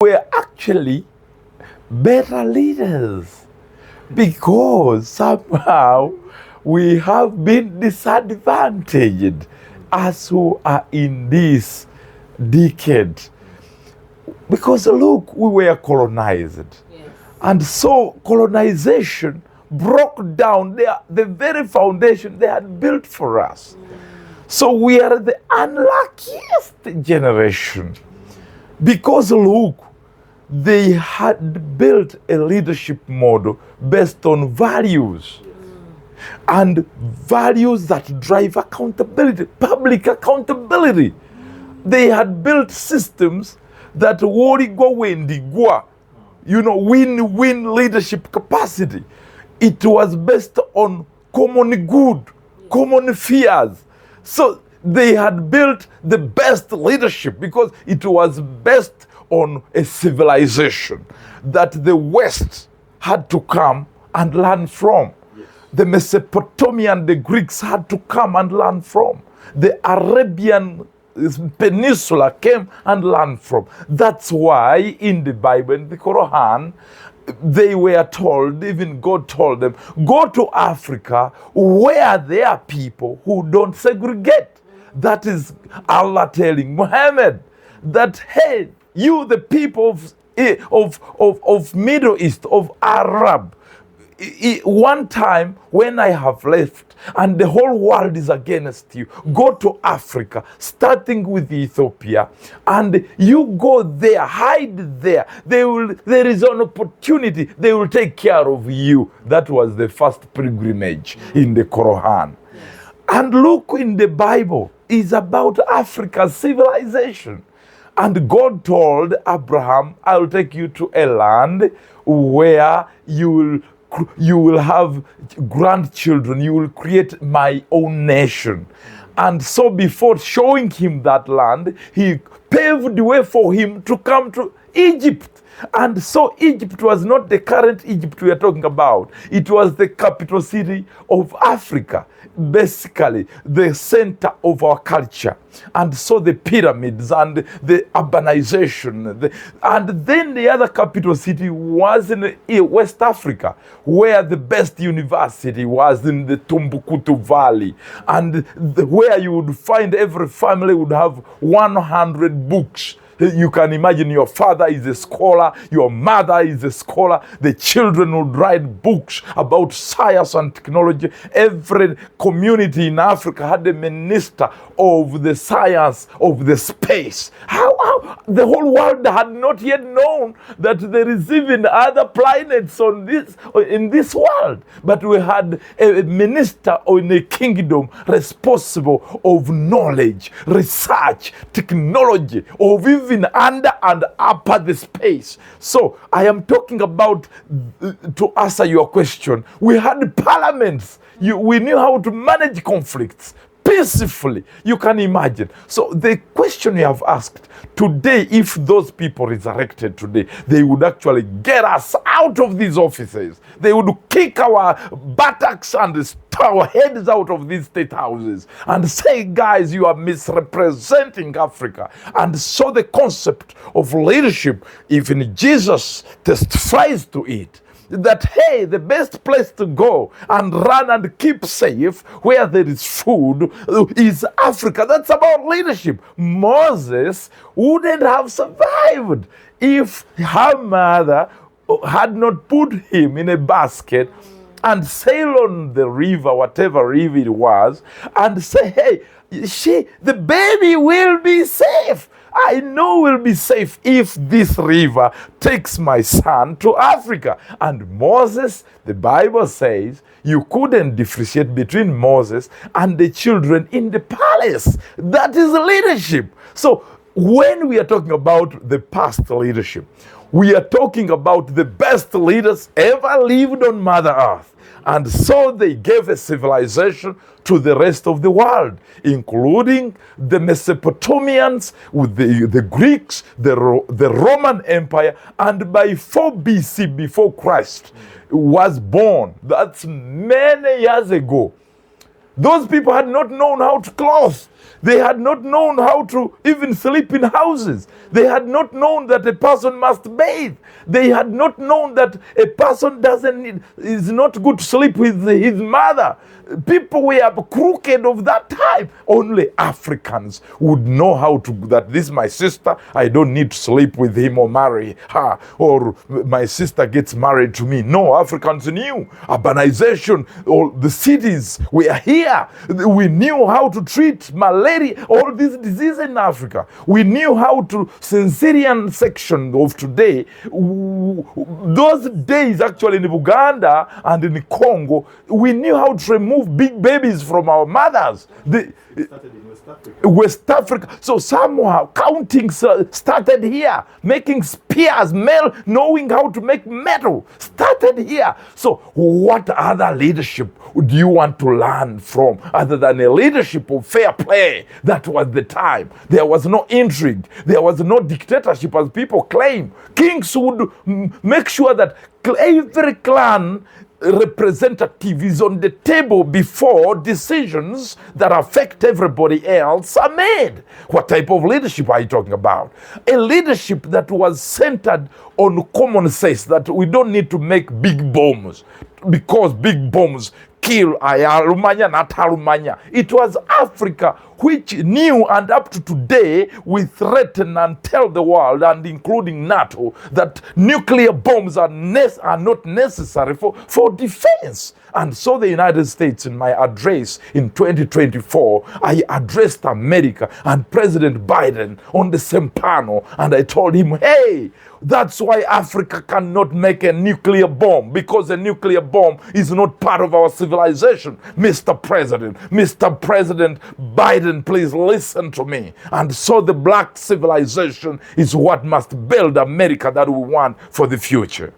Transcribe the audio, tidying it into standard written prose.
were actually better leaders because somehow we have been disadvantaged as who are in this decade. Because look, we were colonized. Yes. And so colonization broke down the very foundation they had built for us. So we are the unluckiest generation. Because look, they had built a leadership model based on values. And values that drive accountability, public accountability. They had built systems that win-win leadership capacity. It was based on common good, common fears. So they had built the best leadership because it was based on a civilization that the West had to come and learn from. Yes. The Mesopotamian, the Greeks had to come and learn from. The Arabian Peninsula came and learned from. That's why in the Bible, in the Quran, they were told, even God told them, go to Africa where there are people who don't segregate. That is Allah telling Muhammad that, hey, you the people of Middle East, of Arab, one time when I have left and the whole world is against you, go to Africa, starting with Ethiopia, and you go there, hide there. There is an opportunity, they will take care of you. That was the first pilgrimage in the Quran. And look in the Bible, it's about Africa's civilization. And God told Abraham, I will take you to a land where you will have grandchildren, you will create my own nation. And so before showing him that land, he paved the way for him to come to Egypt. And so Egypt was not the current Egypt we are talking about. It was the capital city of Africa, basically the center of our culture. And so the pyramids and the urbanization. And then the other capital city was in West Africa, where the best university was in the Tumbuktu Valley. And where you would find every family would have 100 books. You can imagine your father is a scholar, your mother is a scholar, the children would write books about science and technology. Every community in Africa had a minister of the science of the space. How the whole world had not yet known that there is even other planets in this world. But we had a minister in a kingdom responsible of knowledge, research, technology, of even under and upper the space. So I am talking about, to answer your question, we had parliaments. We knew how to manage conflicts peacefully. You can imagine. So the question you have asked today, if those people resurrected today, they would actually get us out of these offices. They would kick our buttocks and our heads out of these state houses and say, guys, you are misrepresenting Africa. And so the concept of leadership, even Jesus testifies to it, that, hey, the best place to go and run and keep safe where there is food is Africa. That's about leadership. Moses wouldn't have survived if her mother had not put him in a basket and sail on the river, whatever river it was, and say, hey, the baby will be safe. I know we'll be safe if this river takes my son to Africa. And Moses, the Bible says, you couldn't differentiate between Moses and the children in the palace. That is leadership. So when we are talking about the past leadership, we are talking about the best leaders ever lived on Mother Earth. And so they gave a civilization to the rest of the world, including the Mesopotamians, with the Greeks, the Roman Empire, and by 4 BC, before Christ was born, that's many years ago, those people had not known how to clothe. They had not known how to even sleep in houses. They had not known that a person must bathe. They had not known that a person is not good to sleep with his mother. People were crooked of that time. Only Africans would know how to, that this is my sister, I don't need to sleep with him or marry her, or my sister gets married to me. No, Africans knew. Urbanization, all the cities were here. We knew how to treat malaria, all these diseases in Africa. We knew how to, Caesarean section of today, those days actually in Uganda and in Congo, we knew how to remove big babies from our mothers. Started in West Africa. West Africa. So somehow counting started here. Making spears, knowing how to make metal started here. So what other leadership do you want to learn from other than a leadership of fair play? That was the time. There was no intrigue. There was no dictatorship as people claim. Kings would make sure that every clan representative is on the table before decisions that affect everybody else are made. What type of leadership are you talking about? A leadership that was centered on common sense, that we don't need to make big bombs because big bombs kill Ayalumanya, not Halumanya. It was Africa which knew, and up to today we threaten and tell the world, and including NATO, that nuclear bombs are not necessary for defense. And so the United States, in my address in 2024, I addressed America and President Biden on the same panel, and I told him, hey, that's why Africa cannot make a nuclear bomb, because a nuclear bomb is not part of our civilization. Mr. President Biden, please listen to me. And so the black civilization is what must build America that we want for the future.